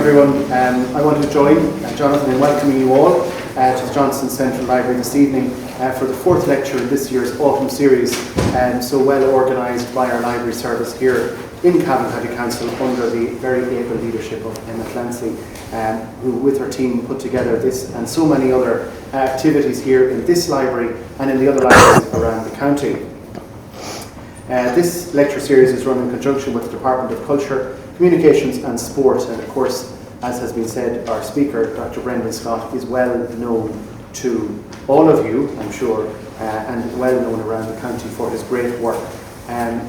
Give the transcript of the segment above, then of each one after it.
everyone. I want to join Jonathan in welcoming you all to Johnston Central Library this evening for the fourth lecture in this year's autumn series, so well organised by our library service here in Cavan County Council under the very able leadership of Emma Clancy, who with her team put together this and so many other activities here in this library and in the other libraries around the county. This lecture series is run in conjunction with the Department of Culture, Communications and Sport, and of course, as has been said, our speaker, Dr. Brendan Scott, is well known to all of you, I'm sure, and well known around the county for his great work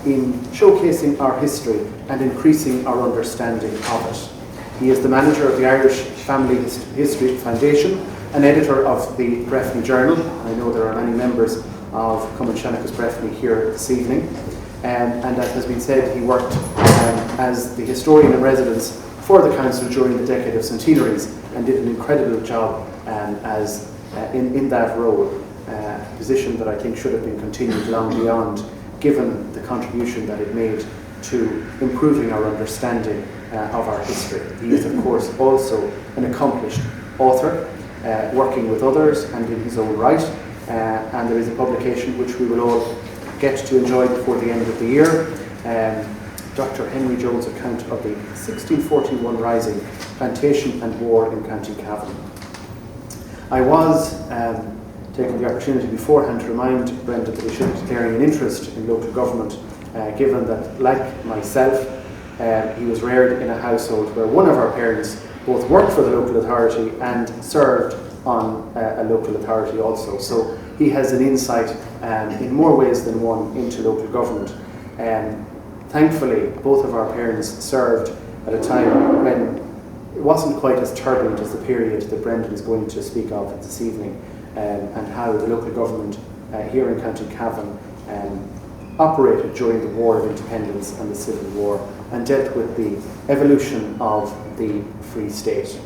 in showcasing our history and increasing our understanding of it. He is the manager of the Irish Family History Foundation, an editor of the Breffni Journal. I know there are many members of Cumann Seanachas Breffni here this evening. And as has been said, he worked as the historian in residence for the council during the decade of centenaries and did an incredible job in that role, a position that I think should have been continued long beyond, given the contribution that it made to improving our understanding of our history. He is, of course, also an accomplished author, working with others and in his own right, and there is a publication which we will all get to enjoy before the end of the year, Dr. Henry Jones' account of the 1641 Rising, Plantation and War in County Cavan. I was taking the opportunity beforehand to remind Brendan that he should be declaring an interest in local government, given that, like myself, he was reared in a household where one of our parents both worked for the local authority and served on a local authority also. So he has an insight in more ways than one into local government. Thankfully, both of our parents served at a time when it wasn't quite as turbulent as the period that Brendan is going to speak of this evening, and how the local government here in County Cavan operated during the War of Independence and the Civil War and dealt with the evolution of the Free State.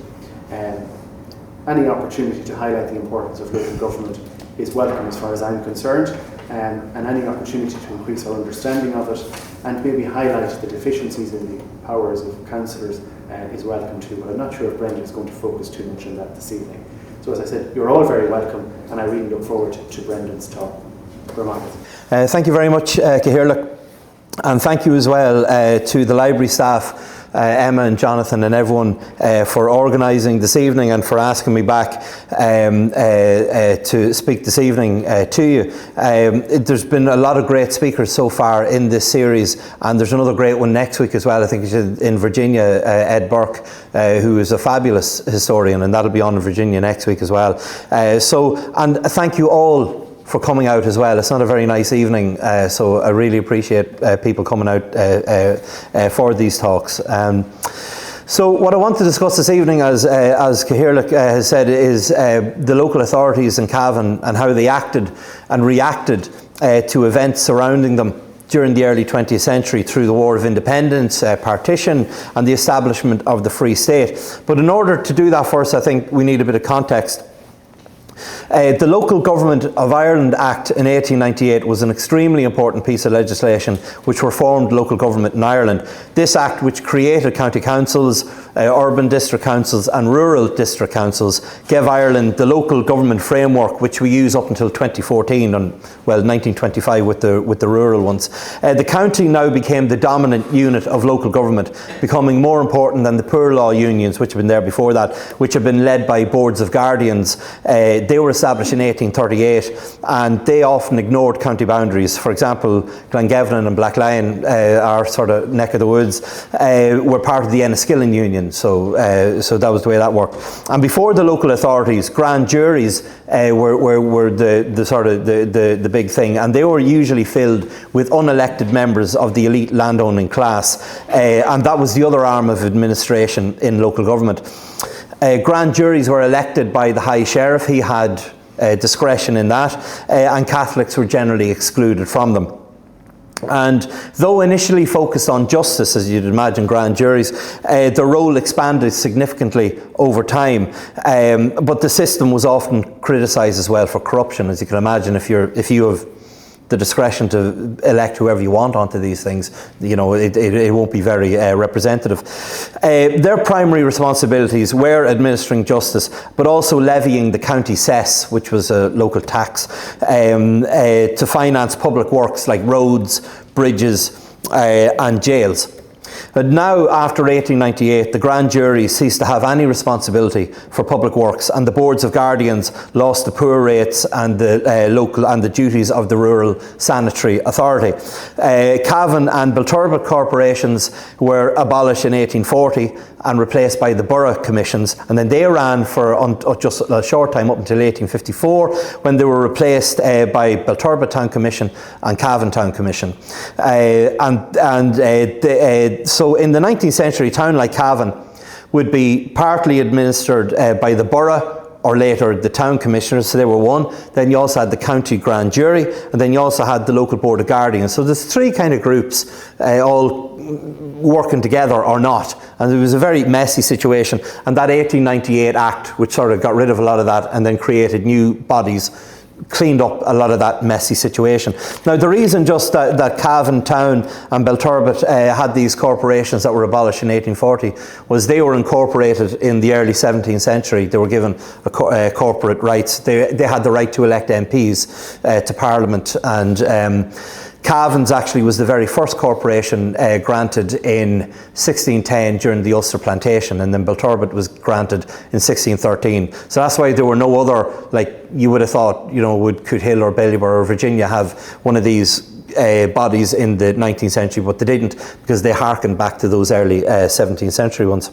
Any opportunity to highlight the importance of local government is welcome as far as I'm concerned, and any opportunity to increase our understanding of it and maybe highlight the deficiencies in the powers of councillors is welcome too, but I'm not sure if Brendan is going to focus too much on that this evening. So as I said, you're all very welcome, and I really look forward to Brendan's talk. Thank you very much, Cahirsla, and thank you as well to the library staff, Emma and Jonathan and everyone, for organising this evening and for asking me back to speak this evening to you. There's been a lot of great speakers so far in this series, and there's another great one next week as well. I think it's in Virginia, Ed Burke, who is a fabulous historian, and that'll be on in Virginia next week as well. And thank you all for coming out as well. It's not a very nice evening, so I really appreciate people coming out for these talks. So what I want to discuss this evening, as Cahirsla has said, is the local authorities in Cavan and how they acted and reacted to events surrounding them during the early 20th century through the War of Independence, partition and the establishment of the Free State. But in order to do that first, I think we need a bit of context. The Local Government of Ireland Act in 1898 was an extremely important piece of legislation which reformed local government in Ireland. This act, which created county councils, urban district councils and rural district councils, gave Ireland the local government framework which we use up until 2014 and 1925 with the rural ones. The county now became the dominant unit of local government, becoming more important than the poor law unions which have been there before that, which have been led by boards of guardians. They were established in 1838 and they often ignored county boundaries. For example, Glengevnin and Blacklion, our sort of neck of the woods, were part of the Enniskillen Union, so that was the way that worked. And before the local authorities, grand juries were the big thing, and they were usually filled with unelected members of the elite landowning class, and that was the other arm of administration in local government. Grand juries were elected by the High Sheriff. He had discretion in that, and Catholics were generally excluded from them. And though initially focused on justice, as you'd imagine grand juries, the role expanded significantly over time, but the system was often criticised as well for corruption. As you can imagine, if you have the discretion to elect whoever you want onto these things, you know, it won't be very representative. Their primary responsibilities were administering justice, but also levying the county cess, which was a local tax, to finance public works like roads, bridges, and jails. But now, after 1898, the grand jury ceased to have any responsibility for public works, and the boards of guardians lost the poor rates and the local and the duties of the rural sanitary authority. Cavan and Belturbet corporations were abolished in 1840 and replaced by the borough commissions, and then they ran for just a short time up until 1854, when they were replaced by Belturbet Town Commission and Cavan Town Commission. So in the 19th century, a town like Cavan would be partly administered by the borough, or later the town commissioners, so they were one. Then you also had the county grand jury, and then you also had the local board of guardians. So there's three kind of groups all working together or not, and it was a very messy situation. And that 1898 Act, which sort of got rid of a lot of that and then created new bodies, cleaned up a lot of that messy situation. Now, the reason just that Cavan Town and Belturbet had these corporations that were abolished in 1840 was they were incorporated in the early 17th century. They were given corporate rights. They had the right to elect MPs to Parliament, and Cavan's actually was the very first corporation granted in 1610 during the Ulster Plantation, and then Belturbet was granted in 1613. So that's why there were no other, like you would have thought, you know, would Cootehill or Ballybor or Virginia have one of these bodies in the 19th century, but they didn't, because they harkened back to those early 17th century ones.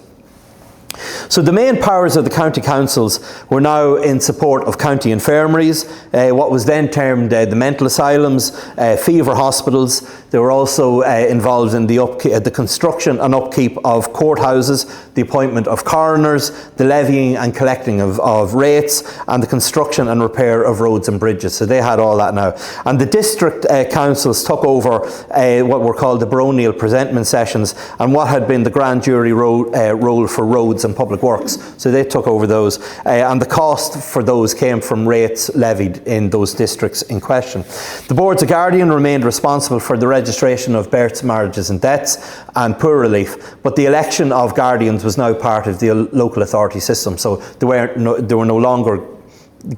So the main powers of the county councils were now in support of county infirmaries, what was then termed the mental asylums, fever hospitals. They were also involved in the construction and upkeep of courthouses, the appointment of coroners, the levying and collecting of rates, and the construction and repair of roads and bridges. So they had all that now. And the district councils took over what were called the baronial presentment sessions, and what had been the grand jury role for roads and public works. So they took over those, and the cost for those came from rates levied in those districts in question. The boards of guardian remained responsible for the registration of births, marriages and deaths and poor relief, but the election of guardians was now part of the local authority system, so they were no longer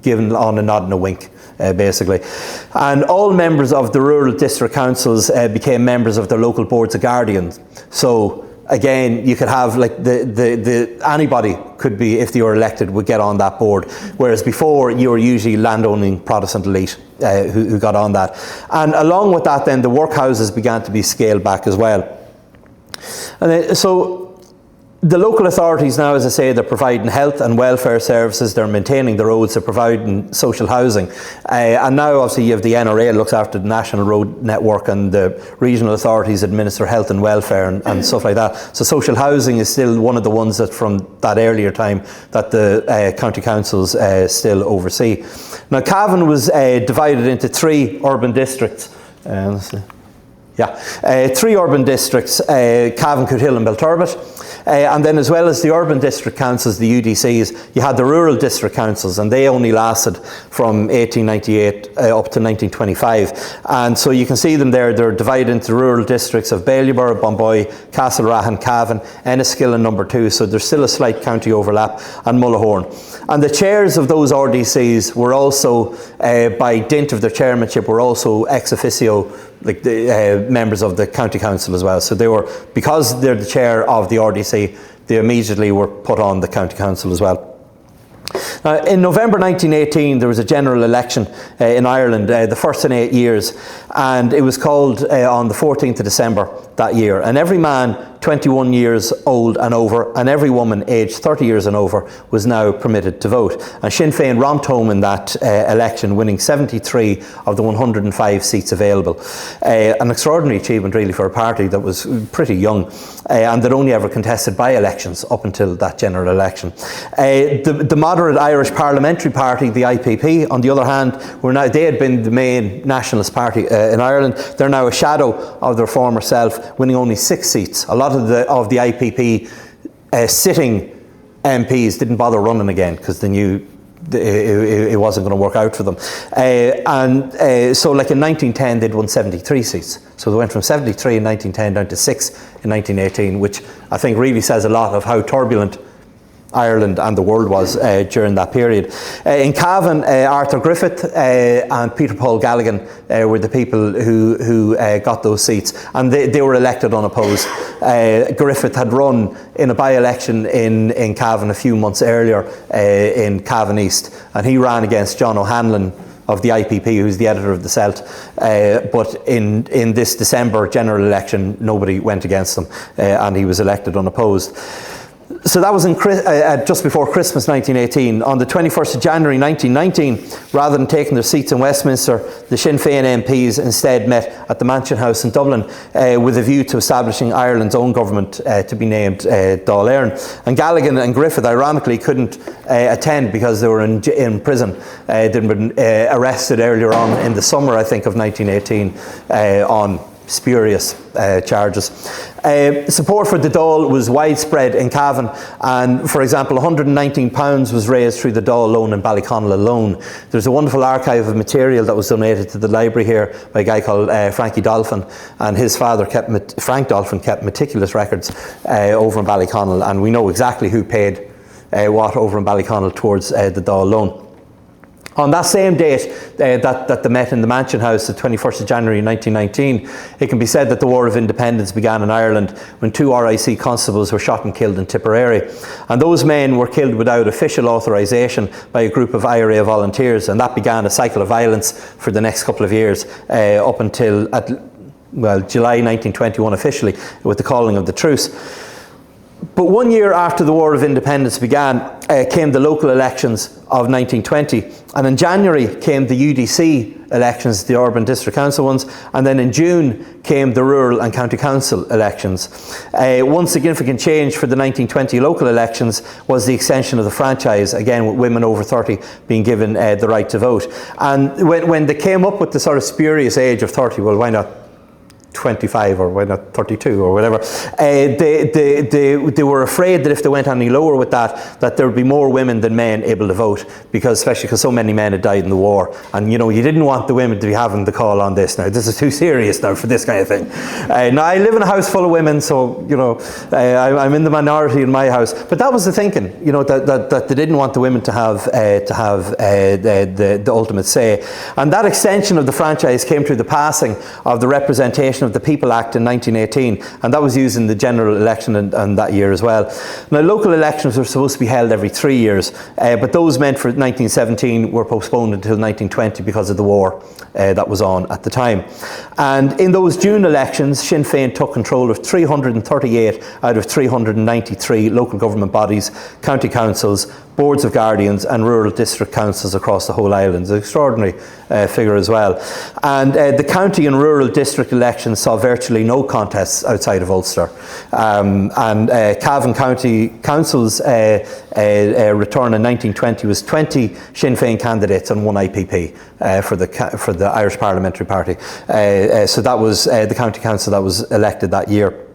given on a nod and a wink, basically. And all members of the rural district councils became members of their local boards of guardians. So again, you could have like anybody could be, if they were elected, would get on that board. Whereas before, you were usually landowning Protestant elite who got on that. And along with that, then the workhouses began to be scaled back as well. And then, so the local authorities now, as I say, they're providing health and welfare services, they're maintaining the roads, they're providing social housing. And now obviously you have the NRA looks after the national road network, and the regional authorities administer health and welfare and stuff like that. So social housing is still one of the ones that from that earlier time that the county councils still oversee. Now Cavan was divided into three urban districts. Three urban districts, Cavan, Cootehill and Belturbet. And then as well as the urban district councils, the UDCs, you had the rural district councils, and they only lasted from 1898 up to 1925. And so you can see them there, they're divided into rural districts of Ballybor, Bomboy, Castlerahan, Cavan, Enniskillen and Number 2, so there's still a slight county overlap, and Mullahoran. And the chairs of those RDCs were also, by dint of their chairmanship, were also ex officio, like the members of the county council as well. So they were, because they're the chair of the RDC, they immediately were put on the county council as well. In November 1918, there was a general election in Ireland, the first in 8 years, and it was called on the 14th of December that year. And every man 21 years old and over, and every woman aged 30 years and over was now permitted to vote. And Sinn Féin romped home in that election, winning 73 of the 105 seats available. An extraordinary achievement really for a party that was pretty young and that only ever contested by-elections up until that general election. The moderate Irish Parliamentary Party, the IPP, on the other hand, they had been the main nationalist party in Ireland. They're now a shadow of their former self, winning only 6 seats. A lot of the IPP sitting MPs didn't bother running again because they knew it wasn't going to work out for them. So like in 1910 they'd won 73 seats. So they went from 73 in 1910 down to 6 in 1918, which I think really says a lot of how turbulent Ireland and the world was during that period. In Cavan, Arthur Griffith and Peter Paul Galligan were the people who got those seats, and they were elected unopposed. Griffith had run in a by-election in Cavan a few months earlier in Cavan East, and he ran against John O'Hanlon of the IPP, who's the editor of the Celt, but in this December general election nobody went against him, and he was elected unopposed. So that was just before Christmas 1918. On the 21st of January 1919, rather than taking their seats in Westminster, the Sinn Féin MPs instead met at the Mansion House in Dublin with a view to establishing Ireland's own government to be named Dáil Éireann. And Galligan and Griffith ironically couldn't attend because they were in prison. They'd been arrested earlier on in the summer, I think, of 1918 on spurious charges. Support for the Dáil was widespread in Cavan, and for example £119 was raised through the Dáil loan in Ballyconnell alone. There's a wonderful archive of material that was donated to the library here by a guy called Frankie Dolphin, and his father Frank Dolphin kept meticulous records over in Ballyconnell, and we know exactly who paid what over in Ballyconnell towards the Dáil loan. On that same date that they met in the Mansion House, the 21st of January 1919, it can be said that the War of Independence began in Ireland when 2 RIC constables were shot and killed in Tipperary. And those men were killed without official authorisation by a group of IRA volunteers, and that began a cycle of violence for the next couple of years, up until July 1921 officially, with the calling of the truce. But 1 year after the War of Independence began came the local elections of 1920, and in January came the UDC elections, the Urban District Council ones, and then in June came the Rural and County Council elections. One significant change for the 1920 local elections was the extension of the franchise, again with women over 30 being given the right to vote. And when they came up with the sort of spurious age of 30, well, why not 25 or why not 32 or whatever, they were afraid that if they went any lower with that there would be more women than men able to vote, especially because so many men had died in the war, and you didn't want the women to be having the call on this. Now this is too serious now for this kind of thing. Now I live in a house full of women, so I'm in the minority in my house, but that was the thinking, that they didn't want the women to have the ultimate say. And that extension of the franchise came through the passing of the Representation of the People Act in 1918, and that was used in the general election and that year as well. Now local elections were supposed to be held every 3 years, but those meant for 1917 were postponed until 1920 because of the war that was on at the time. And in those June elections, Sinn Féin took control of 338 out of 393 local government bodies, county councils, boards of guardians and rural district councils across the whole island. It's an extraordinary figure as well. And the county and rural district elections saw virtually no contests outside of Ulster. And Cavan County Council's return in 1920 was 20 Sinn Féin candidates and 1 IPP for the Irish Parliamentary Party. So that was the county council that was elected that year.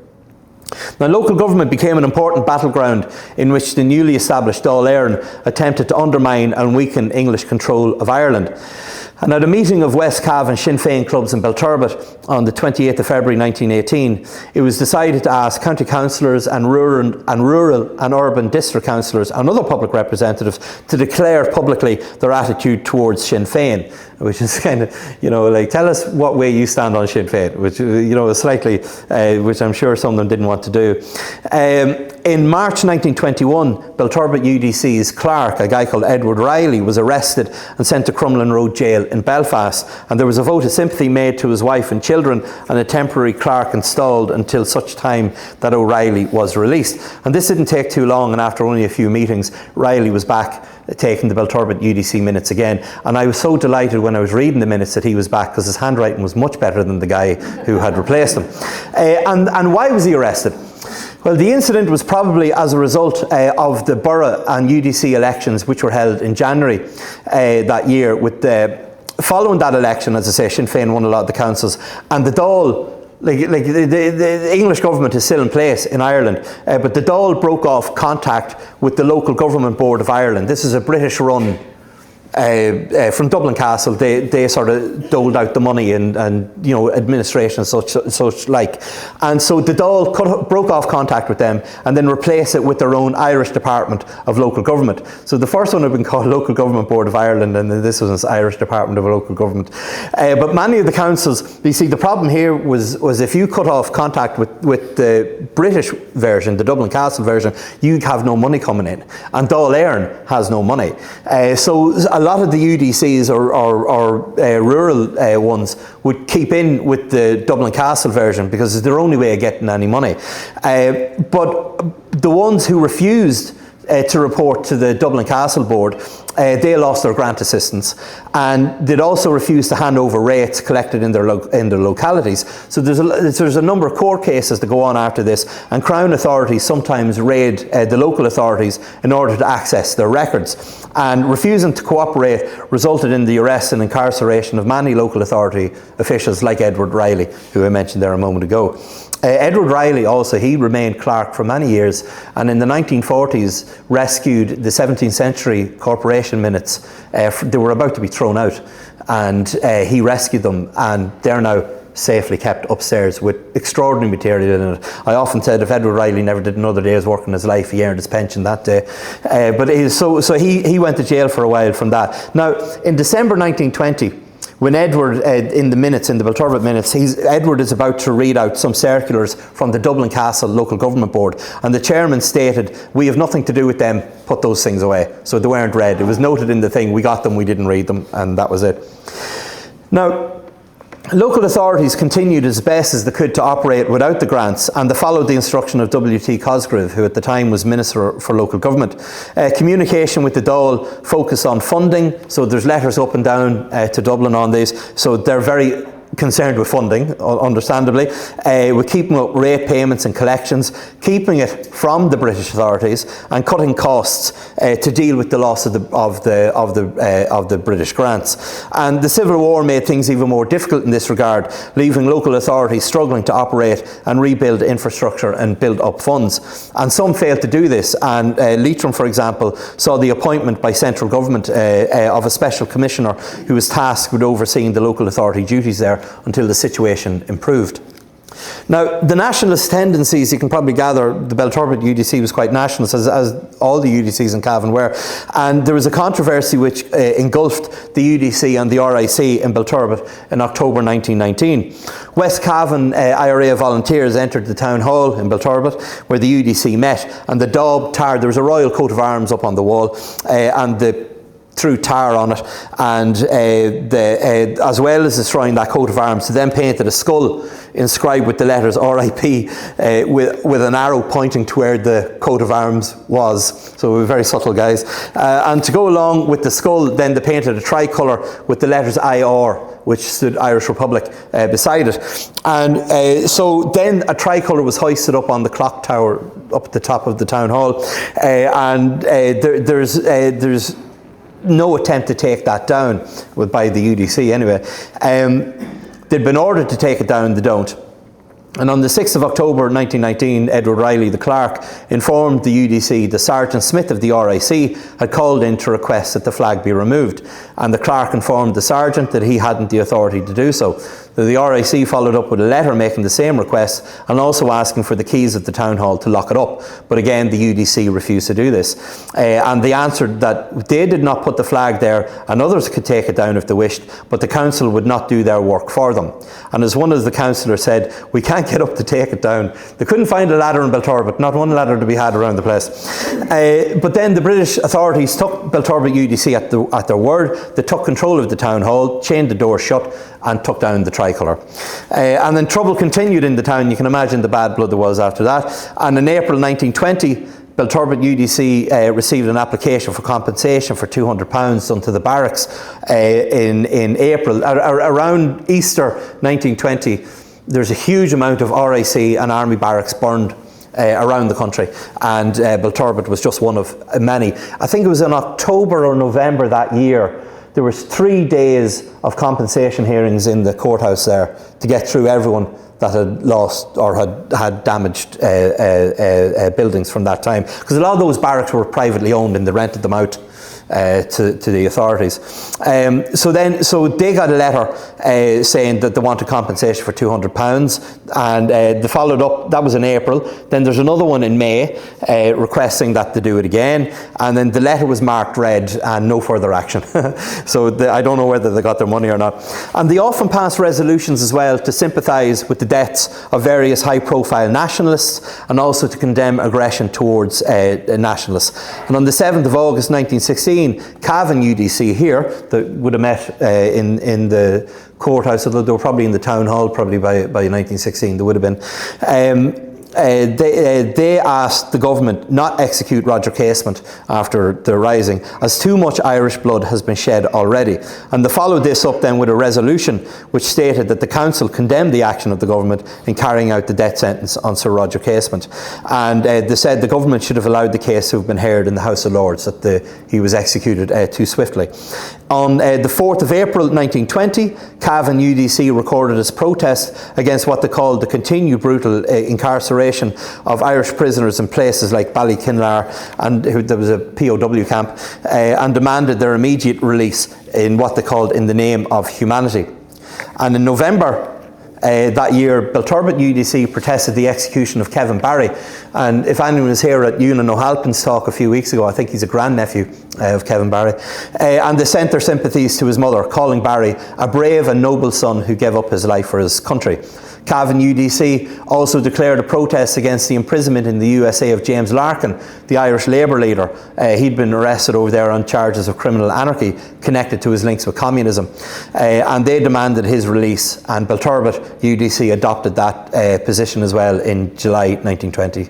Now local government became an important battleground in which the newly established Dáil Éireann attempted to undermine and weaken English control of Ireland. And at a meeting of West Cavan Sinn Féin clubs in Belturbet on the 28th of February 1918, it was decided to ask county councillors and rural and urban district councillors and other public representatives to declare publicly their attitude towards Sinn Féin, which is kind of, tell us what way you stand on Sinn Féin, which, is slightly, which I'm sure some of them didn't want to do. In March 1921, Belturbet UDC's clerk, a guy called Edward Riley, was arrested and sent to Crumlin Road Jail in Belfast, and there was a vote of sympathy made to his wife and children and a temporary clerk installed until such time that O'Reilly was released. And this didn't take too long, and after only a few meetings, Riley was back taking the Belturbet UDC minutes again, and I was so delighted when I was reading the minutes that he was back, because his handwriting was much better than the guy who had replaced him. And why was he arrested? Well, the incident was probably as a result of the borough and UDC elections which were held in January that year. Following that election, as I say, Sinn Féin won a lot of the councils, and the Dáil, the English government is still in place in Ireland, but the Dáil broke off contact with the local government board of Ireland. This is a British-run from Dublin Castle. They sort of doled out the money and administration and such like. And so the Dáil broke off contact with them and then replaced it with their own Irish Department of Local Government. So the first one had been called Local Government Board of Ireland, and then this was Irish Department of Local Government. But many of the councils, you see, the problem here was if you cut off contact with the British version, the Dublin Castle version, you'd have no money coming in. And Dáil Éireann has no money. So a lot of the UDCs or rural ones would keep in with the Dublin Castle version because it's their only way of getting any money. But the ones who refused to report to the Dublin Castle Board, they lost their grant assistance, and they'd also refused to hand over rates collected in their localities. So there's a number of court cases that go on after this, and Crown authorities sometimes raid the local authorities in order to access their records. And refusing to cooperate resulted in the arrest and incarceration of many local authority officials like Edward Riley, who I mentioned there a moment ago. Edward Riley also, he remained clerk for many years, and in the 1940s rescued the 17th century corporation minutes. They were about to be thrown out, and he rescued them, and they're now safely kept upstairs with extraordinary material in it. I often said if Edward Riley never did another day's work in his life, he earned his pension that day. But he went to jail for a while from that. Now, in December 1920, when Edward, in the Belturbet minutes, Edward is about to read out some circulars from the Dublin Castle Local Government Board, and the chairman stated, "We have nothing to do with them, put those things away." So they weren't read. It was noted in the thing, we got them, we didn't read them, and that was it. Now, local authorities continued as best as they could to operate without the grants, and they followed the instruction of W.T. Cosgrave, who at the time was Minister for Local Government. Communication with the Dáil focused on funding, so there's letters up and down to Dublin on this, so they're very concerned with funding, understandably. We're keeping up rate payments and collections, keeping it from the British authorities, and cutting costs to deal with the loss of the British grants. And the Civil War made things even more difficult in this regard, leaving local authorities struggling to operate and rebuild infrastructure and build up funds. And some failed to do this. And Leitrim, for example, saw the appointment by central government of a special commissioner who was tasked with overseeing the local authority duties there until the situation improved. Now, the nationalist tendencies, you can probably gather, the Belturbet UDC was quite nationalist, as all the UDCs in Cavan were, and there was a controversy which engulfed the UDC and the RIC in Belturbet in October 1919. West Cavan IRA volunteers entered the town hall in Belturbet where the UDC met, and the daub tar, there was a royal coat of arms up on the wall, and threw tar on it, and as well as destroying that coat of arms, they then painted a skull inscribed with the letters RIP with an arrow pointing to where the coat of arms was. So we were very subtle guys. And to go along with the skull, then they painted a tricolour with the letters IR, which stood Irish Republic, beside it. And so then a tricolour was hoisted up on the clock tower up at the top of the town hall, and there's no attempt to take that down by the UDC anyway. They'd been ordered to take it down, they don't. And on the 6th of October 1919, Edward Riley, the clerk, informed the UDC that Sergeant Smith of the RIC had called in to request that the flag be removed. And the clerk informed the sergeant that he hadn't the authority to do so. The RIC followed up with a letter making the same request and also asking for the keys of the town hall to lock it up. But again, the UDC refused to do this. And they answered that they did not put the flag there and others could take it down if they wished, but the council would not do their work for them. And as one of the councillors said, "We can't get up to take it down." They couldn't find a ladder in Belturbet, not one ladder to be had around the place. But then the British authorities took Belturbet UDC at their word. They took control of the town hall, chained the door shut, and took down the tricolour. And then trouble continued in the town. You can imagine the bad blood there was after that. And in April 1920, Belturbet UDC received an application for compensation for £200 done to the barracks in April. Around Easter 1920, there's a huge amount of RIC and Army barracks burned around the country, and Belturbet was just one of many. I think it was in October or November that year, there was 3 days of compensation hearings in the courthouse there to get through everyone that had lost or had damaged buildings from that time. Because a lot of those barracks were privately owned and they rented them out to the authorities. So they got a letter saying that they wanted compensation for £200, and they followed up. That was in April. Then there's another one in May requesting that they do it again, and then the letter was marked red and no further action. So I don't know whether they got their money or not. And they often pass resolutions as well to sympathise with the deaths of various high-profile nationalists, and also to condemn aggression towards nationalists. And on the 7th of August 1916, Cavan UDC here, that would have met in the courthouse, although they were probably in the town hall probably by 1916, they would have been. They asked the government not execute Roger Casement after the rising, as too much Irish blood has been shed already. And they followed this up then with a resolution which stated that the council condemned the action of the government in carrying out the death sentence on Sir Roger Casement. And they said the government should have allowed the case to have been heard in the House of Lords, that he was executed too swiftly. On the 4th of April 1920, Cavan UDC recorded its protest against what they called the continued brutal incarceration of Irish prisoners in places like Ballykinlar, and there was a POW camp, and demanded their immediate release in what they called in the name of humanity. And in November that year, Belturbet UDC protested the execution of Kevin Barry. And if anyone was here at Ewan O'Halpin's talk a few weeks ago, I think he's a grandnephew of Kevin Barry. And they sent their sympathies to his mother, calling Barry a brave and noble son who gave up his life for his country. Cavan UDC also declared a protest against the imprisonment in the USA of James Larkin, the Irish Labour leader. He'd been arrested over there on charges of criminal anarchy connected to his links with communism. And they demanded his release, and Belturbet UDC adopted that position as well in July 1920.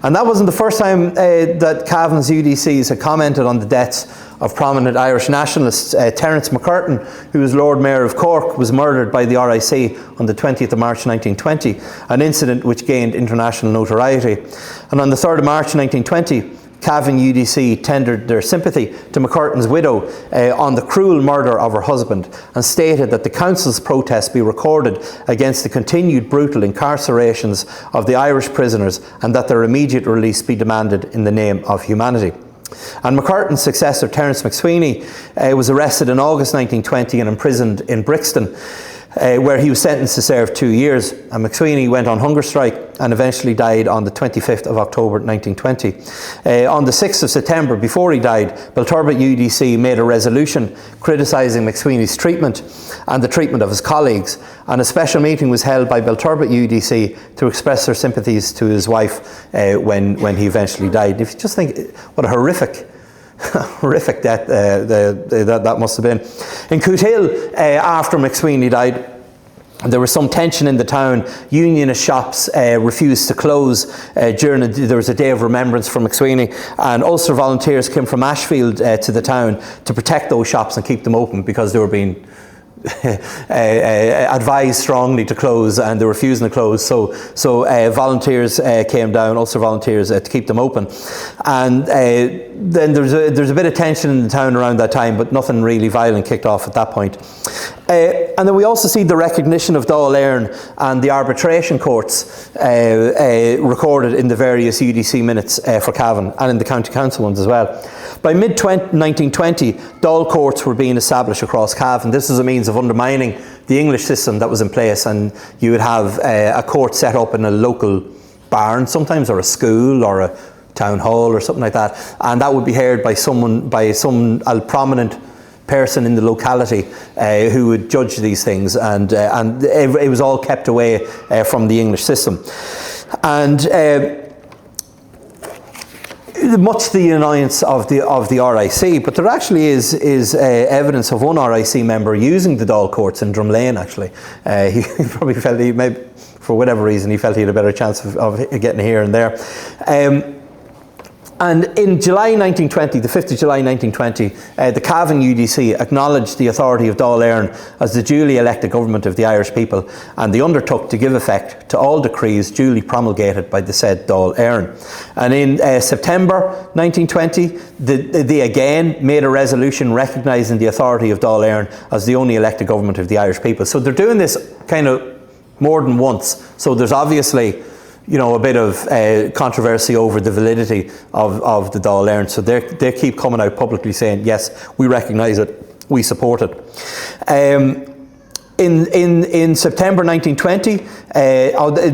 And that wasn't the first time that Cavan's UDCs had commented on the deaths of prominent Irish nationalists. Terence McCurtain, who was Lord Mayor of Cork, was murdered by the RIC on the 20th of March 1920, an incident which gained international notoriety. And on the 3rd of March 1920, Cavan UDC tendered their sympathy to McCurtain's widow on the cruel murder of her husband, and stated that the council's protest be recorded against the continued brutal incarcerations of the Irish prisoners, and that their immediate release be demanded in the name of humanity. And McCurtain's successor, Terence McSweeney, was arrested in August 1920 and imprisoned in Brixton, where he was sentenced to serve 2 years. And McSweeney went on hunger strike and eventually died on the 25th of October 1920. On the 6th of September, before he died, Belturbet UDC made a resolution criticising McSweeney's treatment and the treatment of his colleagues, and a special meeting was held by Belturbet UDC to express their sympathies to his wife when he eventually died. If you just think what a horrific death that must have been. In Cootehill, after McSweeney died, there was some tension in the town. Unionist shops refused to close there was a day of remembrance for McSweeney, and Ulster volunteers came from Ashfield to the town to protect those shops and keep them open, because they were being advised strongly to close, and they were refusing to close. So volunteers came down, Ulster volunteers, to keep them open. And then there's a bit of tension in the town around that time, but nothing really violent kicked off at that point. And then we also see the recognition of Dáil Éireann and the arbitration courts recorded in the various UDC minutes for Cavan, and in the County Council ones as well. By mid-1920, Dáil courts were being established across Cavan. This was a means of undermining the English system that was in place, and you would have a court set up in a local barn sometimes, or a school, or a town hall, or something like that, and that would be heard by some prominent person in the locality who would judge these things, and it was all kept away from the English system. And much to the annoyance of the RIC, but there actually is evidence of one RIC member using the Dáil courts in Drumlane. Actually, he probably felt for whatever reason, he felt he had a better chance of getting here and there. And in July 1920, the 5th of July 1920, the Cavan UDC acknowledged the authority of Dáil Éireann as the duly elected government of the Irish people, and they undertook to give effect to all decrees duly promulgated by the said Dáil Éireann. And in September 1920, they again made a resolution recognising the authority of Dáil Éireann as the only elected government of the Irish people. So they're doing this kind of more than once. So there's obviously, a bit of controversy over the validity of the Dáil Éireann. So they keep coming out publicly saying, yes, we recognise it, we support it. In September 1920,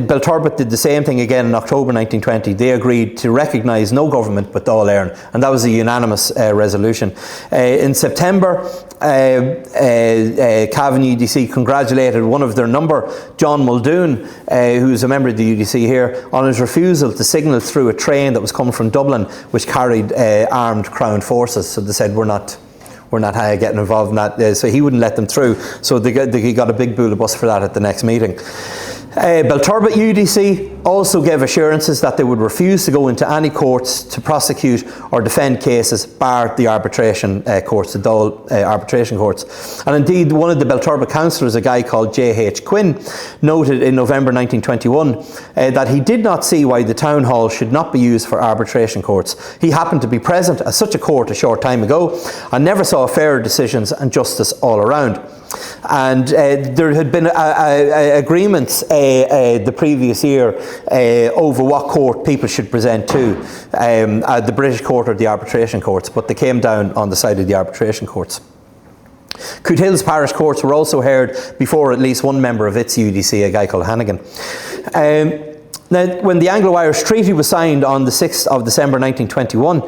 Belturbet did the same thing again in October 1920. They agreed to recognise no government but Dáil Éireann, and that was a unanimous resolution. In September, Cavan UDC congratulated one of their number, John Muldoon, who's a member of the UDC here, on his refusal to signal through a train that was coming from Dublin, which carried armed Crown forces. So they said, we're not getting involved in that, so he wouldn't let them through. So he got a big boulibus for that at the next meeting. Belturbet UDC also gave assurances that they would refuse to go into any courts to prosecute or defend cases, bar the arbitration courts, the Dáil arbitration courts. And indeed, one of the Belturbet councillors, a guy called J.H. Quinn, noted in November 1921 that he did not see why the town hall should not be used for arbitration courts. He happened to be present at such a court a short time ago and never saw fairer decisions and justice all around. And there had been agreements the previous year over what court people should present to, the British court or the arbitration courts, but they came down on the side of the arbitration courts. Coothill's parish courts were also heard before at least one member of its UDC, a guy called Hannigan. Now, when the Anglo-Irish Treaty was signed on the 6th of December 1921,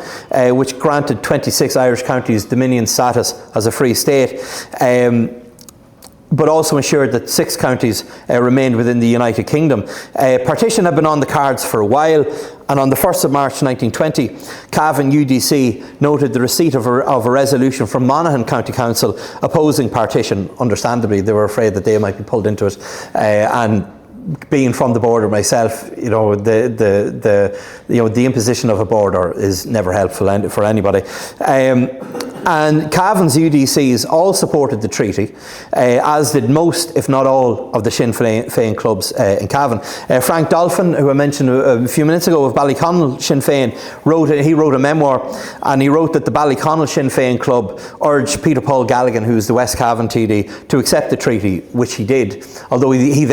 which granted 26 Irish counties Dominion status as a free state, but also ensured that 6 counties remained within the United Kingdom. Partition had been on the cards for a while, and on the 1st of March 1920, Cavan UDC noted the receipt of a resolution from Monaghan County Council opposing partition. Understandably, they were afraid that they might be pulled into it, and being from the border myself, the imposition of a border is never helpful for anybody. And Cavan's UDCs all supported the treaty, as did most, if not all, of the Sinn Féin clubs in Cavan. Frank Dolphin, who I mentioned a few minutes ago, of Ballyconnell Sinn Féin, wrote a memoir, and he wrote that the Ballyconnell Sinn Féin club urged Peter Paul Galligan, who's the West Cavan TD, to accept the treaty, which he did. Although he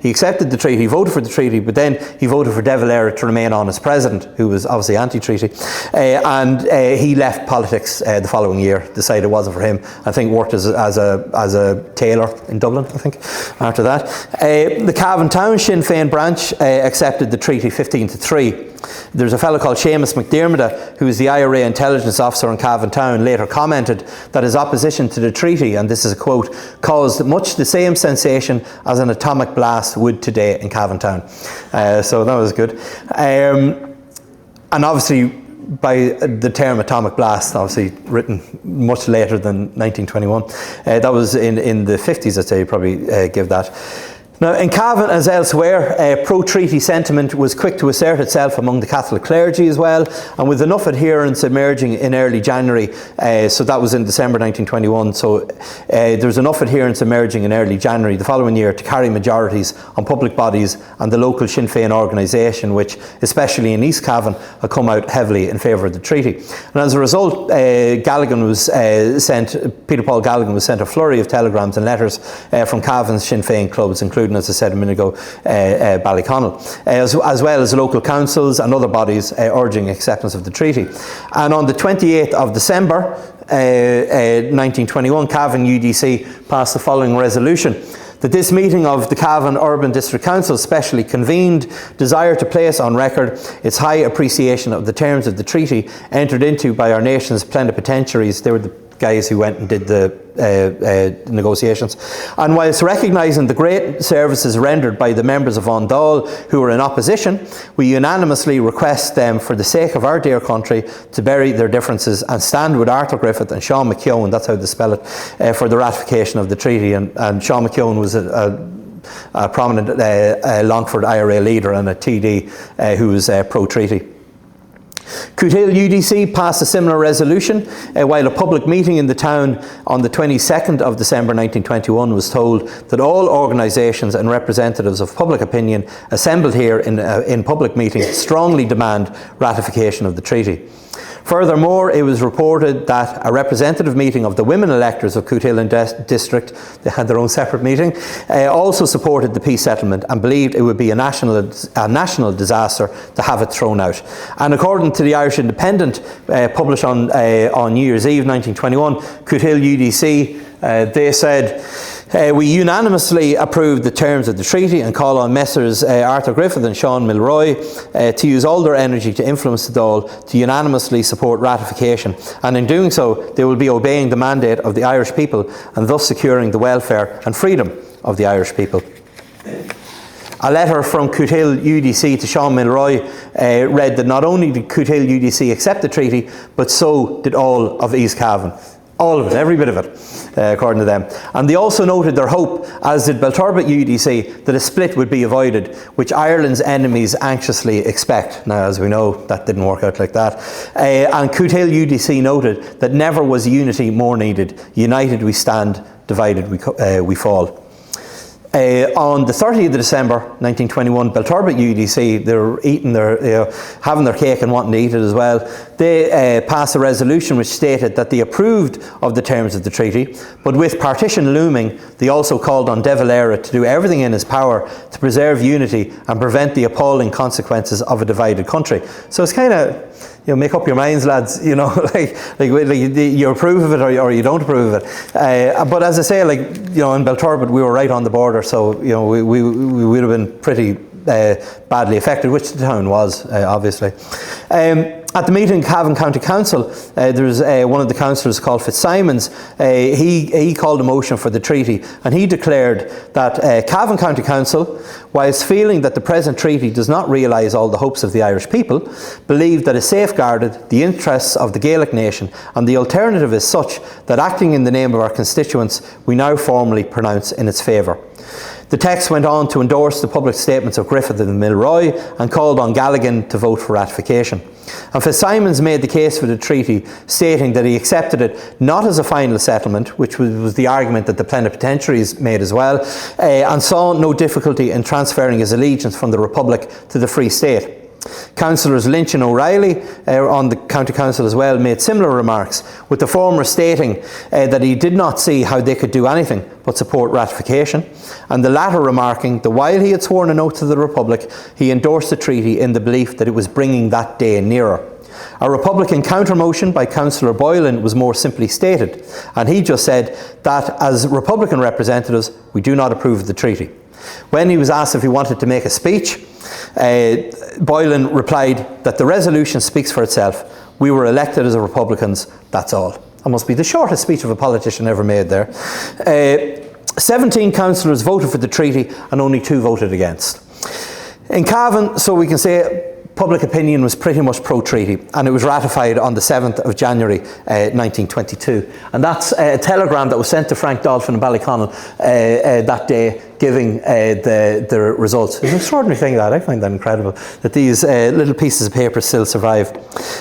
accepted the treaty, he voted for the treaty, but then he voted for De Valera to remain on as president, who was obviously anti-treaty, and he left politics the following year, decided it wasn't for him. I think worked as a tailor in Dublin, I think, after that. The Cavan Town Sinn Féin branch accepted the treaty 15-3. There's a fellow called Seamus McDermott, who is the IRA intelligence officer in Cavan Town, later commented that his opposition to the treaty, and this is a quote, caused much the same sensation as an atomic blast would today in Cavan Town. So that was good. And obviously, by the term atomic blast, obviously written much later than 1921. That was in the 50s, I'd say, you'd probably give that. Now, in Cavan, as elsewhere, pro-treaty sentiment was quick to assert itself among the Catholic clergy as well, and with enough adherents emerging in early January, so that was in December 1921, so there was enough adherents emerging in early January the following year to carry majorities on public bodies and the local Sinn Féin organisation, which, especially in East Cavan, had come out heavily in favour of the treaty. And as a result, Peter Paul Galligan was sent a flurry of telegrams and letters from Cavan's Sinn Féin clubs, including, as I said a minute ago, Ballyconnell, as well as local councils and other bodies urging acceptance of the treaty. And on the 28th of December 1921, Cavan UDC passed the following resolution: that this meeting of the Cavan Urban District Council, specially convened, desire to place on record its high appreciation of the terms of the treaty entered into by our nation's plenipotentiaries. They were the guys who went and did the negotiations. And whilst recognising the great services rendered by the members of An Dáil who were in opposition, we unanimously request them, for the sake of our dear country, to bury their differences and stand with Arthur Griffith and Sean McKeown, that's how they spell it, for the ratification of the treaty. And Sean McKeown was a prominent Longford IRA leader and a TD who was pro-treaty. Coothill UDC passed a similar resolution, while a public meeting in the town on the 22nd of December 1921 was told that all organisations and representatives of public opinion assembled here in public meetings strongly demand ratification of the treaty. Furthermore, it was reported that a representative meeting of the women electors of Cootehill District, they had their own separate meeting, also supported the peace settlement and believed it would be a national disaster to have it thrown out. And according to the Irish Independent, published on New Year's Eve 1921, Cootehill UDC, they said, we unanimously approved the terms of the treaty and call on Messrs Arthur Griffith and Sean Milroy to use all their energy to influence the Dáil to unanimously support ratification, and in doing so they will be obeying the mandate of the Irish people and thus securing the welfare and freedom of the Irish people. A letter from Cootehill UDC to Sean Milroy read that not only did Cootehill UDC accept the treaty, but so did all of East Cavan. All of it, every bit of it, according to them. And they also noted their hope, as did Belturbet UDC, that a split would be avoided, which Ireland's enemies anxiously expect. Now, as we know, that didn't work out like that. And Cootehill UDC noted that never was unity more needed. United we stand, divided we fall. On the 30th of December 1921, Belturbet UDC, they were eating their, having their cake and wanting to eat it as well. They passed a resolution which stated that they approved of the terms of the treaty, but with partition looming, they also called on De Valera to do everything in his power to preserve unity and prevent the appalling consequences of a divided country. So it's kind of, make up your minds, lads. Like you approve of it or you don't approve of it. But as I say, in Belturbet, we were right on the border, so we would have been pretty badly affected, which the town was, obviously. At the meeting of Cavan County Council, there was one of the councillors called Fitzsimons. He called a motion for the treaty, and he declared that Cavan County Council, whilst feeling that the present treaty does not realise all the hopes of the Irish people, believed that it safeguarded the interests of the Gaelic nation, and the alternative is such that, acting in the name of our constituents, we now formally pronounce in its favour. The text went on to endorse the public statements of Griffith and Milroy and called on Galligan to vote for ratification. And Fitzsimons made the case for the treaty, stating that he accepted it not as a final settlement, which was the argument that the plenipotentiaries made as well, and saw no difficulty in transferring his allegiance from the Republic to the Free State. Councillors Lynch and O'Reilly on the County Council as well made similar remarks, with the former stating that he did not see how they could do anything but support ratification, and the latter remarking that while he had sworn an oath to the Republic, he endorsed the treaty in the belief that it was bringing that day nearer. A Republican counter-motion by Councillor Boylan was more simply stated, and he just said that as Republican representatives we do not approve of the treaty. When he was asked if he wanted to make a speech, Boylan replied that the resolution speaks for itself. We were elected as Republicans, that's all. That must be the shortest speech of a politician ever made there. 17 councillors voted for the treaty and only 2 voted against. In Cavan, so we can say, public opinion was pretty much pro-treaty, and it was ratified on the 7th of January 1922. And that's a telegram that was sent to Frank Dolphin in Ballyconnell that day, giving the results. It's an extraordinary thing, that I find that incredible, that these little pieces of paper still survive.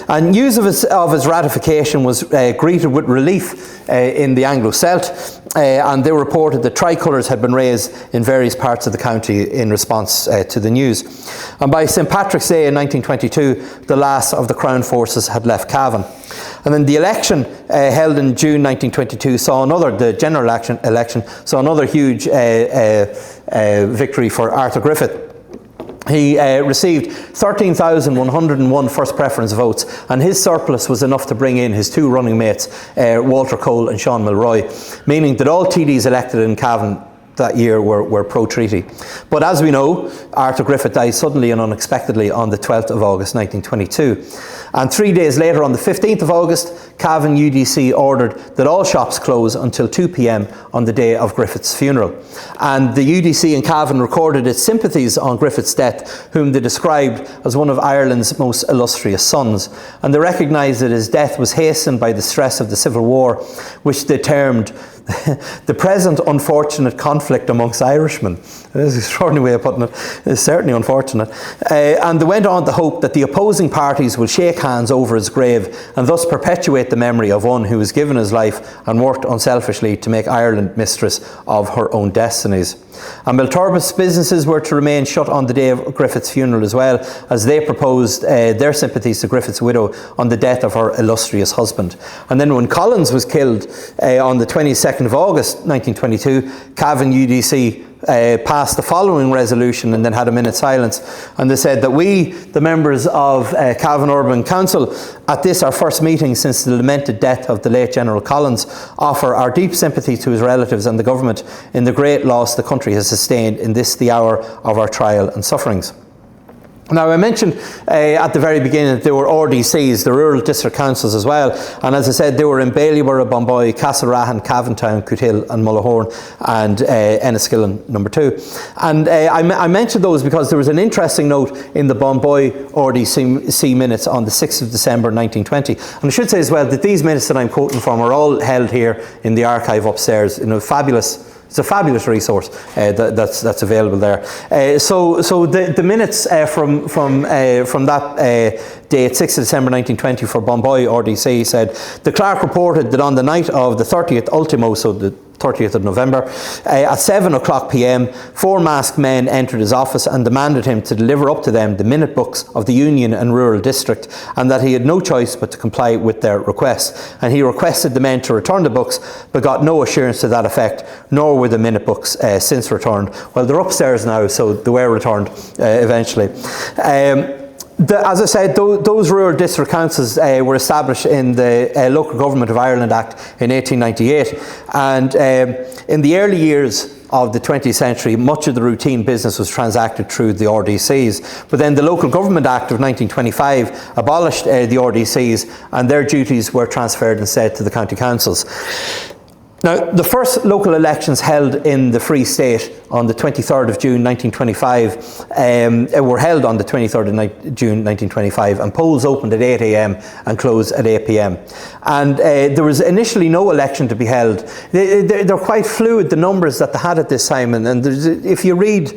And news of its ratification was greeted with relief in the Anglo-Celt, and they reported that tricolours had been raised in various parts of the county in response to the news. And by St Patrick's Day in 1922, the last of the Crown forces had left Cavan. And then the election held in June 1922 saw another, the general election saw another huge victory for Arthur Griffith. He received 13,101 first preference votes, and his surplus was enough to bring in his 2 running mates, Walter Cole and Sean Milroy, meaning that all TDs elected in Cavan that year were pro-treaty. But as we know, Arthur Griffith died suddenly and unexpectedly on the 12th of August 1922. And 3 days later, on the 15th of August, Cavan UDC ordered that all shops close until 2 p.m. on the day of Griffith's funeral. And the UDC in Cavan recorded its sympathies on Griffith's death, whom they described as one of Ireland's most illustrious sons. And they recognised that his death was hastened by the stress of the Civil War, which they termed The present unfortunate conflict amongst Irishmen. That is an extraordinary way of putting it. It's certainly unfortunate. And they went on to hope that the opposing parties will shake hands over his grave and thus perpetuate the memory of one who has given his life and worked unselfishly to make Ireland mistress of her own destinies. And Belturbat's businesses were to remain shut on the day of Griffith's funeral as well, as they proposed their sympathies to Griffith's widow on the death of her illustrious husband. And then when Collins was killed on the 22nd of August 1922, Cavan UDC passed the following resolution and then had a minute's silence. And they said that we, the members of Cavan Urban Council, at this our first meeting since the lamented death of the late General Collins, offer our deep sympathy to his relatives and the government in the great loss the country has sustained in this the hour of our trial and sufferings. Now, I mentioned at the very beginning that there were RDCs, the Rural District Councils as well, and as I said, they were in Ballyborough, Bomboy, Castlerahan, Cavantown, Cootehill and Mullahoran, and Enniskillen number 2. And I mentioned those because there was an interesting note in the Bomboy RDC minutes on the 6th of December 1920. And I should say as well that these minutes that I'm quoting from are all held here in the archive upstairs. It's a fabulous resource that's available there. So the minutes from that date, 6th of December 1920 for Bomboy RDC said, the clerk reported that on the night of the 30th ultimo, so the 30th of November, at 7 o'clock p.m, 4 masked men entered his office and demanded him to deliver up to them the minute books of the Union and Rural District, and that he had no choice but to comply with their request. And he requested the men to return the books, but got no assurance to that effect, nor were the minute books since returned. Well, they're upstairs now, so they were returned eventually. As I said, those rural district councils were established in the Local Government of Ireland Act in 1898, and in the early years of the 20th century, much of the routine business was transacted through the RDCs. But then the Local Government Act of 1925 abolished the RDCs, and their duties were transferred instead to the county councils. Now, the first local elections held in the Free State on the 23rd of June 1925 were held on the 23rd of June 1925, and polls opened at 8 a.m. and closed at 8 p.m. And there was initially no election to be held. They're quite fluid, the numbers that they had at this time, and if you read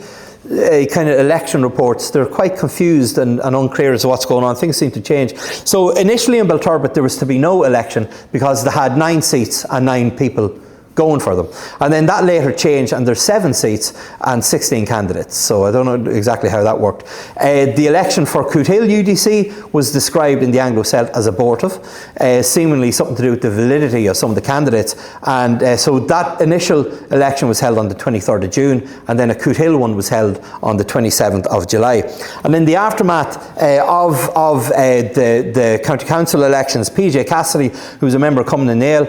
kind of election reports, they're quite confused and unclear as to what's going on. Things seem to change. So initially in Belturbat there was to be no election because they had 9 seats and 9 people going for them. And then that later changed, and there's 7 seats and 16 candidates. So I don't know exactly how that worked. The election for Cootehill UDC was described in the Anglo-Celt as abortive, seemingly something to do with the validity of some of the candidates. And so that initial election was held on the 23rd of June, and then a Cootehill one was held on the 27th of July. And in the aftermath of the County Council elections, PJ Cassidy, who was a member of Cummin and Nail,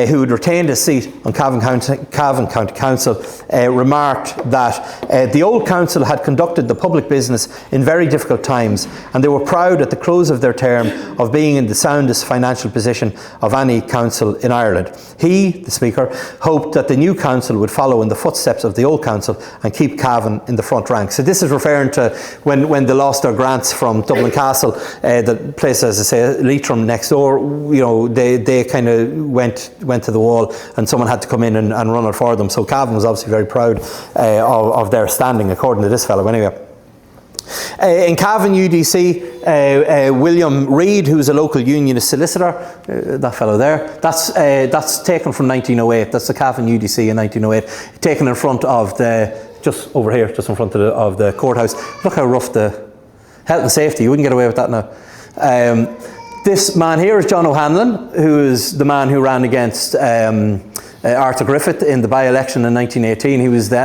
who had retained his seat on Cavan County Council, remarked that the old council had conducted the public business in very difficult times, and they were proud at the close of their term of being in the soundest financial position of any council in Ireland. He, the Speaker, hoped that the new council would follow in the footsteps of the old council and keep Cavan in the front rank. So this is referring to when they lost their grants from Dublin Castle, the place, as I say, Leitrim next door. You know, they kind of went to the wall, and someone had to come in and run it for them. So Cavan was obviously very proud of their standing, according to this fellow anyway. In Cavan UDC, William Reid, who's a local unionist solicitor, that fellow there, that's taken from 1908. That's the Cavan UDC in 1908, taken in front of just over here, just in front of the courthouse. Look how rough the health and safety, you wouldn't get away with that now. This man here is John O'Hanlon, who is the man who ran against Arthur Griffith in the by-election in 1918. He was the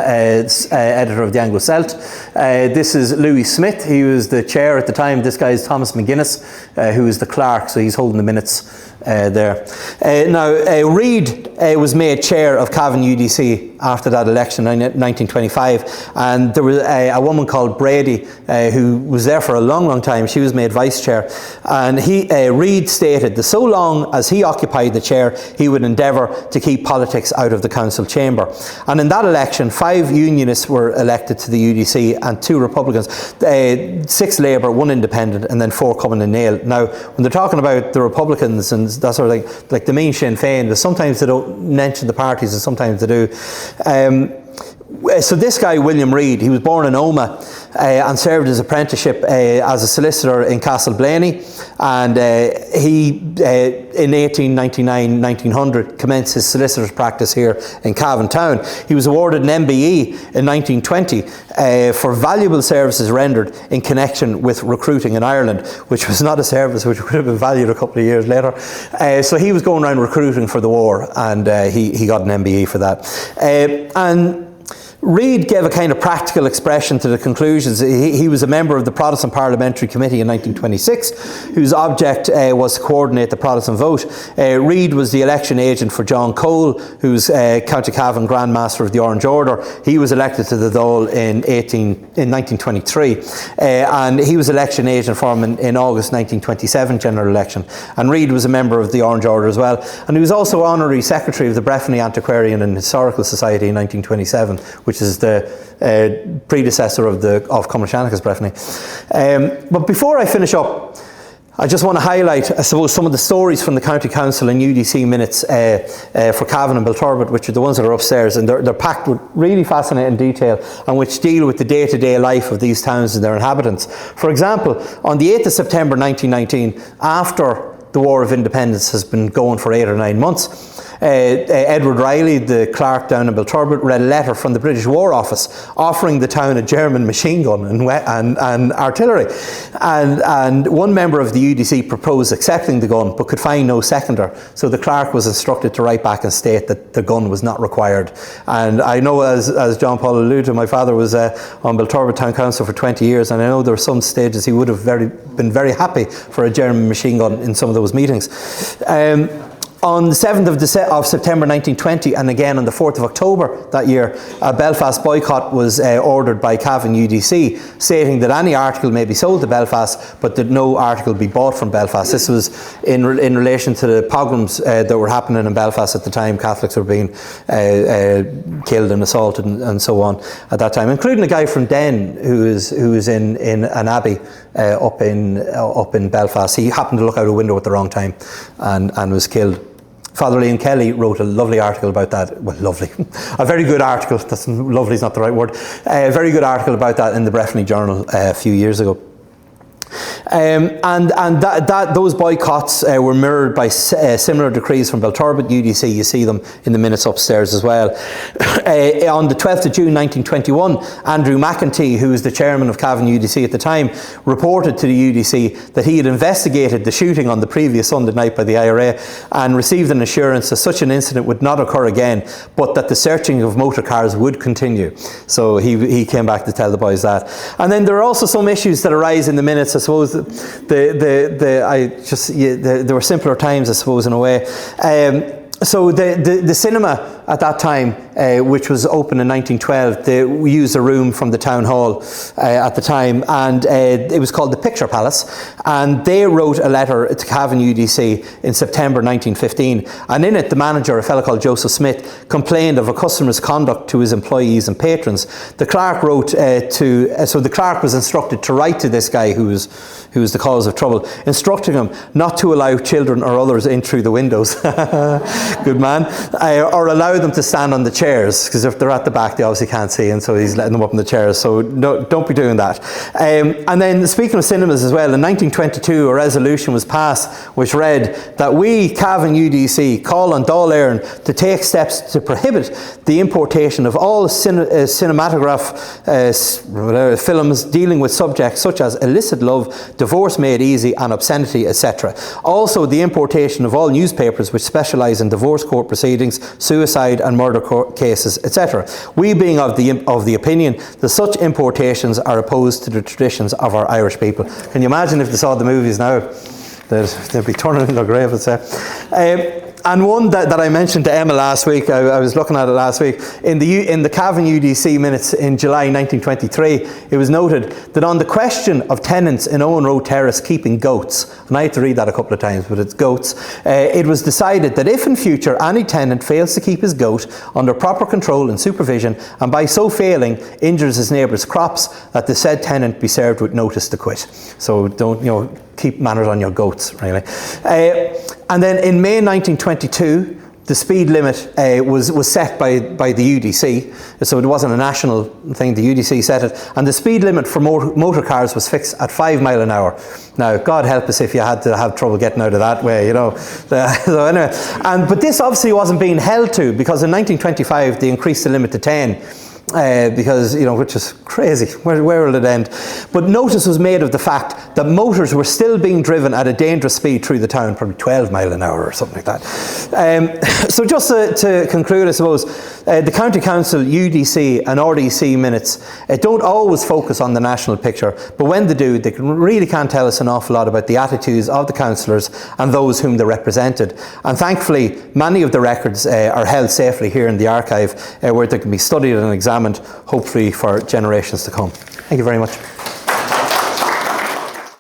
editor of the Anglo-Celt. This is Louis Smith. He was the chair at the time. This guy is Thomas McGuinness, who is the clerk, so he's holding the minutes there. Now, Reid was made chair of Cavan UDC after that election in 1925, and there was a woman called Brady who was there for a long time. She was made vice chair, and Reid stated that so long as he occupied the chair, he would endeavour to keep politics out of the council chamber. And in that election, 5 unionists were elected to the UDC and 2 Republicans, 6 Labour, 1 Independent, and then 4 Cummin and Nail. Now, when they're talking about the Republicans and unions, that sort of thing, like the main Sinn Féin. But sometimes they don't mention the parties and sometimes they do. So this guy, William Reid, he was born in Omagh and served his apprenticeship as a solicitor in Castleblaney, and he in 1899-1900 commenced his solicitor's practice here in Cavan Town. He was awarded an MBE in 1920 for valuable services rendered in connection with recruiting in Ireland, which was not a service which would have been valued a couple of years later. So he was going around recruiting for the war, and he got an MBE for that. And Reid gave a kind of practical expression to the conclusions. He was a member of the Protestant Parliamentary Committee in 1926, whose object was to coordinate the Protestant vote. Reid was the election agent for John Cole, who's County Cavan Grand Master of the Orange Order. He was elected to the Dáil in 1923, and he was election agent for him in August 1927 general election. And Reid was a member of the Orange Order as well, and he was also honorary secretary of the Breffni Antiquarian and Historical Society in 1927, which is the predecessor of Cumrashanachas Breffni. But before I finish up, I just want to highlight, I suppose, some of the stories from the County Council and UDC minutes for Cavan and Belturbet, which are the ones that are upstairs, and they're packed with really fascinating detail and which deal with the day-to-day life of these towns and their inhabitants. For example, on the 8th of September 1919, after the War of Independence has been going for 8 or 9 months, Edward Riley, the clerk down in Belturbet, read a letter from the British War Office offering the town a German machine gun and artillery. And one member of the UDC proposed accepting the gun but could find no seconder. So the clerk was instructed to write back and state that the gun was not required. And I know, as John Paul alluded to, my father was on Belturbet Town Council for 20 years, and I know there were some stages he would have been very happy for a German machine gun in some of those meetings. On the 7th of September 1920, and again on the 4th of October that year, a Belfast boycott was ordered by Cavan UDC, stating that any article may be sold to Belfast, but that no article be bought from Belfast. This was in relation to the pogroms that were happening in Belfast at the time. Catholics were being killed and assaulted and so on at that time, including a guy from Den who was in an abbey up in Belfast. He happened to look out a window at the wrong time and was killed. Father Liam Kelly wrote a lovely article about that. Well, lovely. A very good article. Lovely is not the right word. A very good article about that in the Breffni Journal a few years ago. Those boycotts were mirrored by similar decrees from Belturbet UDC. You see them in the minutes upstairs as well. On the 12th of June 1921, Andrew McEntee, who was the chairman of Cavan UDC at the time, reported to the UDC that he had investigated the shooting on the previous Sunday night by the IRA and received an assurance that such an incident would not occur again, but that the searching of motor cars would continue. So he came back to tell the boys that. And then there are also some issues that arise in the minutes. I suppose there were simpler times, I suppose, in a way. So the cinema at that time, which was open in 1912, we used a room from the town hall at the time, and it was called the Picture Palace, and they wrote a letter to Cavan UDC in September 1915, and in it the manager, a fellow called Joseph Smith, complained of a customer's conduct to his employees and patrons. The clerk wrote so the clerk was instructed to write to this guy who was the cause of trouble, instructing him not to allow children or others in through the windows. Good man. Or allow them to stand on the chairs, because if they're at the back they obviously can't see, and so he's letting them up in the chairs, so no, don't be doing that. And then, speaking of cinemas as well, in 1922 a resolution was passed which read that we, Cavan UDC, call on Dáil Éireann to take steps to prohibit the importation of all cinematograph films dealing with subjects such as illicit love, divorce made easy and obscenity, etc. Also the importation of all newspapers which specialise in divorce court proceedings, suicide and murder cases, etc. We being of the opinion that such importations are opposed to the traditions of our Irish people. Can you imagine if they saw the movies now? They'd be turning in their grave, I'd say. And one that I mentioned to Emma last week, I was looking at it last week, in the Cavan UDC minutes in July 1923, it was noted that on the question of tenants in Owen Road Terrace keeping goats, and I had to read that a couple of times, but it's goats, it was decided that if in future any tenant fails to keep his goat under proper control and supervision, and by so failing injures his neighbour's crops, that the said tenant be served with notice to quit. So don't, keep manners on your goats, really. And then in May 1922, the speed limit was set by the UDC, so it wasn't a national thing, the UDC set it, and the speed limit for motor cars was fixed at 5 miles an hour. Now, God help us if you had to have trouble getting out of that way, you know. So anyway, but this obviously wasn't being held to, because in 1925 they increased the limit to 10. Because, you know, which is crazy. Where will it end? But notice was made of the fact that motors were still being driven at a dangerous speed through the town, probably 12 miles an hour or something like that. So just to conclude, I suppose, the County Council, UDC and RDC minutes don't always focus on the national picture, but when they do, they really can tell us an awful lot about the attitudes of the councillors and those whom they represented. And thankfully, many of the records are held safely here in the archive, where they can be studied and examined, hopefully for generations to come. Thank you very much.